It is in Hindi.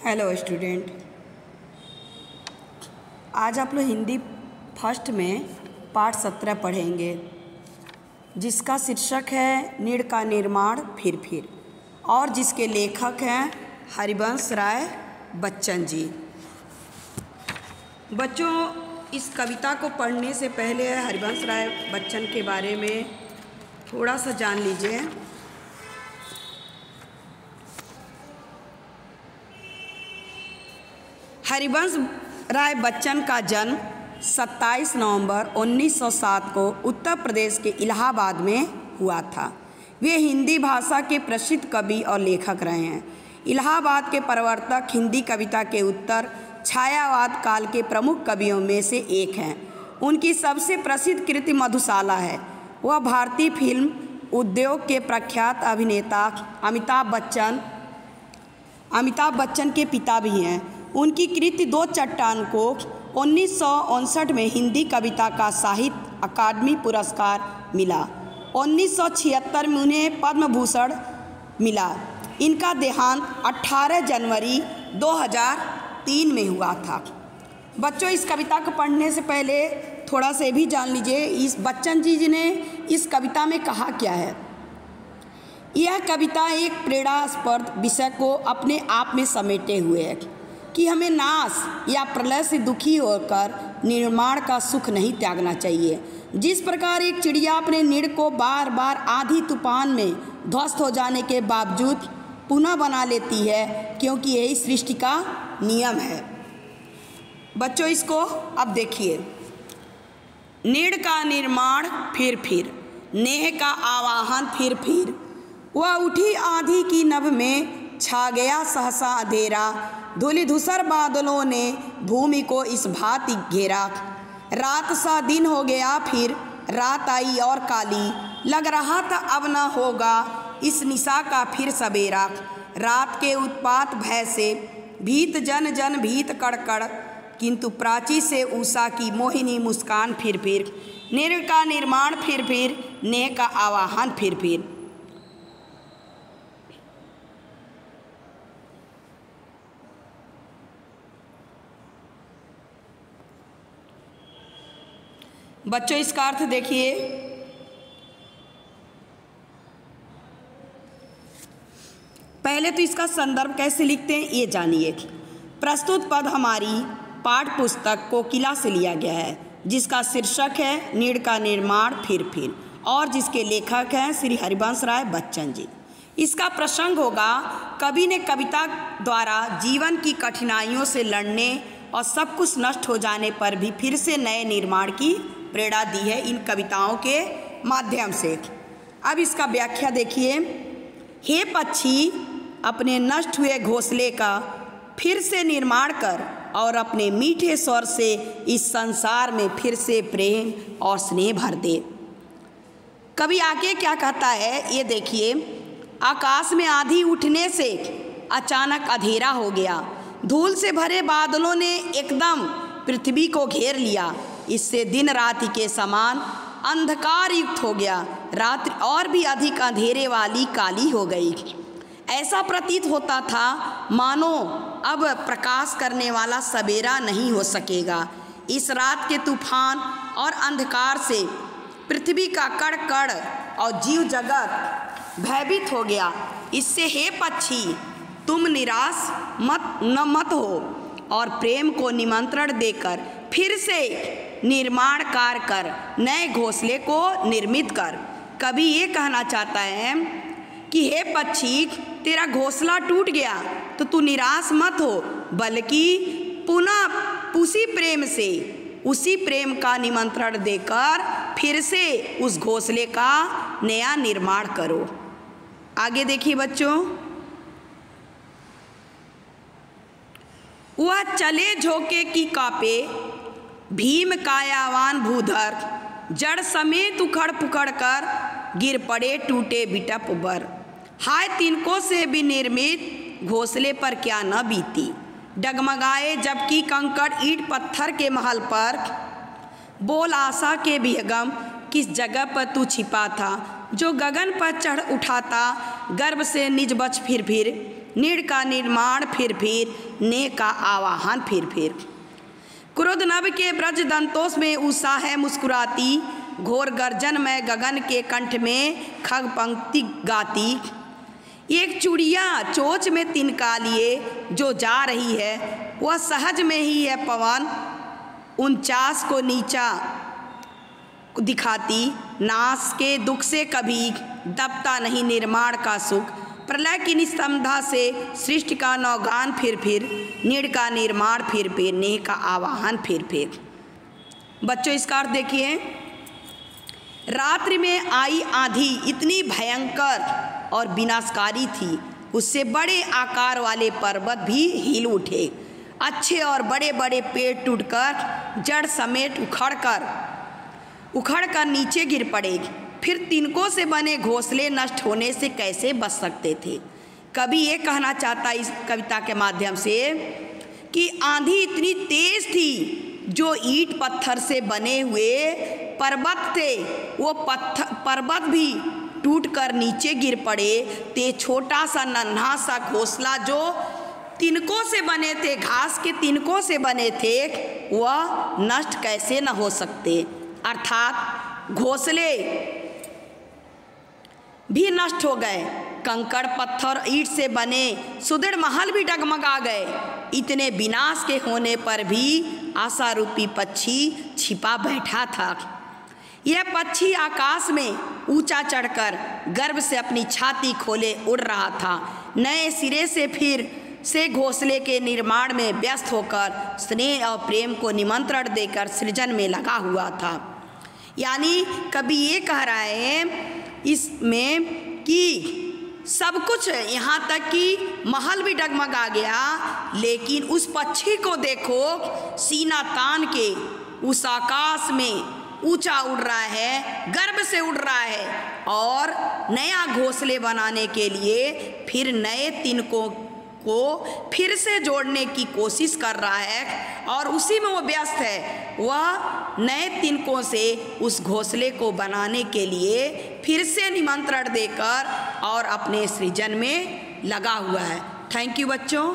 हेलो स्टूडेंट, आज आप लोग हिंदी फर्स्ट में पाठ 17 पढ़ेंगे, जिसका शीर्षक है नीड़ का निर्माण फिर और जिसके लेखक हैं हरिवंश राय बच्चन जी। बच्चों, इस कविता को पढ़ने से पहले हरिवंश राय बच्चन के बारे में थोड़ा सा जान लीजिए। हरिवंश राय बच्चन का जन्म 27 नवंबर 1907 को उत्तर प्रदेश के इलाहाबाद में हुआ था। वे हिंदी भाषा के प्रसिद्ध कवि और लेखक रहे हैं। इलाहाबाद के प्रवर्तक हिंदी कविता के उत्तर छायावाद काल के प्रमुख कवियों में से एक हैं। उनकी सबसे प्रसिद्ध कृति मधुशाला है। वह भारतीय फिल्म उद्योग के प्रख्यात अभिनेता अमिताभ बच्चन के पिता भी हैं। उनकी कृति दो चट्टान को 1959 में हिंदी कविता का साहित्य अकादमी पुरस्कार मिला। 1976 में उन्हें पद्म भूषण मिला। इनका देहांत 18 जनवरी 2003 में हुआ था। बच्चों, इस कविता को पढ़ने से पहले थोड़ा सा भी जान लीजिए इस बच्चन जी ने इस कविता में कहा क्या है। यह कविता एक प्रेरणास्पद विषय को अपने आप में समेटे हुए है कि हमें नाश या प्रलय से दुखी होकर निर्माण का सुख नहीं त्यागना चाहिए। जिस प्रकार एक चिड़िया अपने नीड़ को बार बार आंधी तूफान में ध्वस्त हो जाने के बावजूद पुनः बना लेती है, क्योंकि यही सृष्टि का नियम है। बच्चों, इसको अब देखिए। नीड़ का निर्माण फिर नेह का आवाहन फिर वह उठी आंधी की नभ में छा गया सहसा अंधेरा। धूलि धूसर बादलों ने भूमि को इस भांति घेरा। रात सा दिन हो गया, फिर रात आई और काली। लग रहा था अब न होगा इस निशा का फिर सवेरा। रात के उत्पात भय से भीत जन भीत कड़कड़, किंतु प्राची से उषा की मोहिनी मुस्कान फिर नीड़ का निर्माण फिर नेह का आवाहन फिर। बच्चों, इसका अर्थ देखिए। पहले तो इसका संदर्भ कैसे लिखते हैं ये जानिए। प्रस्तुत पद हमारी पाठ पुस्तक कोकिला से लिया गया है, जिसका शीर्षक है नीड़ का निर्माण फिर और जिसके लेखक हैं श्री हरिवंश राय बच्चन जी। इसका प्रसंग होगा, कवि ने कविता द्वारा जीवन की कठिनाइयों से लड़ने और सब कुछ नष्ट हो जाने पर भी फिर से नए निर्माण की प्रेरणा दी है इन कविताओं के माध्यम से। अब इसका व्याख्या देखिए। हे पक्षी, अपने नष्ट हुए घोंसले का फिर से निर्माण कर और अपने मीठे स्वर से इस संसार में फिर से प्रेम और स्नेह भर दे। कवि आगे क्या कहता है ये देखिए। आकाश में आंधी उठने से अचानक अंधेरा हो गया। धूल से भरे बादलों ने एकदम पृथ्वी को घेर लिया। इससे दिन रात्रि के समान अंधकार युक्त हो गया। रात्रि और भी अधिक अंधेरे वाली काली हो गई। ऐसा प्रतीत होता था मानो अब प्रकाश करने वाला सवेरा नहीं हो सकेगा। इस रात के तूफान और अंधकार से पृथ्वी का कण कण और जीव जगत भयभीत हो गया। इससे हे पक्षी, तुम निराश मत हो और प्रेम को निमंत्रण देकर फिर से निर्माण कार्य कर, नए घोंसले को निर्मित कर। कवि ये कहना चाहता है कि हे पक्षी, तेरा घोंसला टूट गया तो तू निराश मत हो, बल्कि पुनः उसी प्रेम का निमंत्रण देकर फिर से उस घोंसले का नया निर्माण करो। आगे देखिए बच्चों। वह चले झोंके की कापे भीम कायावान भूधर, जड़ समेत उखड़ पुखड़ कर गिर पड़े टूटे बिटप बर। हाय तिनको से भी निर्मित घोंसले पर क्या न बीती। डगमगाए जबकि कंकड़ ईंट पत्थर के महल पर। बोल आशा के विहगम किस जगह पर तू छिपा था, जो गगन पर चढ़ उठाता गर्भ से निज बच फिर नीड़ का निर्माण फिर ने का आवाहन फिर। क्रोध नभ के ब्रज दंतोष में उषा है मुस्कुराती, घोर गर्जन में गगन के कंठ में खग पंक्ति गाती। एक चुड़िया चोंच में तिनका लिए जो जा रही है, वह सहज में ही है पवन 49 को नीचा दिखाती। नाश के दुख से कभी दबता नहीं निर्माण का सुख, प्रलय की निस्तंभता से सृष्टि का नौगान फिर नीड़ का निर्माण फिर नेह का आवाहन फिर। बच्चों इसका अर्थ देखिए, रात्रि में आई आंधी इतनी भयंकर और विनाशकारी थी, उससे बड़े आकार वाले पर्वत भी हिल उठे, अच्छे और बड़े बड़े पेड़ टूटकर जड़ समेत उखड़कर नीचे गिर पड़े। फिर तिनकों से बने घोंसले नष्ट होने से कैसे बच सकते थे। कवि ये कहना चाहता इस कविता के माध्यम से कि आंधी इतनी तेज थी, जो ईंट पत्थर से बने हुए पर्वत थे, वो पर्वत भी टूटकर नीचे गिर पड़े। ते छोटा सा नन्हा सा घोंसला जो तिनकों से बने थे, घास के तिनकों से बने थे, वह नष्ट कैसे न हो सकते। अर्थात घोंसले भी नष्ट हो गए, कंकड़ पत्थर ईंट से बने सुदृढ़ महल भी डगमगा गए। इतने विनाश के होने पर भी आशारूपी पक्षी छिपा बैठा था। यह पक्षी आकाश में ऊंचा चढ़कर गर्व से अपनी छाती खोले उड़ रहा था। नए सिरे से फिर से घोंसले के निर्माण में व्यस्त होकर स्नेह और प्रेम को निमंत्रण देकर सृजन में लगा हुआ था। यानी कभी ये कह रहा है इसमें कि सब कुछ यहाँ तक कि महल भी डगमगा गया, लेकिन उस पक्षी को देखो, सीना तान के उस आकाश में ऊंचा उड़ रहा है, गर्व से उड़ रहा है और नया घोंसले बनाने के लिए फिर नए तिनकों को फिर से जोड़ने की कोशिश कर रहा है और उसी में वो व्यस्त है। वह नए तिनकों से उस घोंसले को बनाने के लिए फिर से निमंत्रण देकर और अपने सृजन में लगा हुआ है। थैंक यू बच्चों।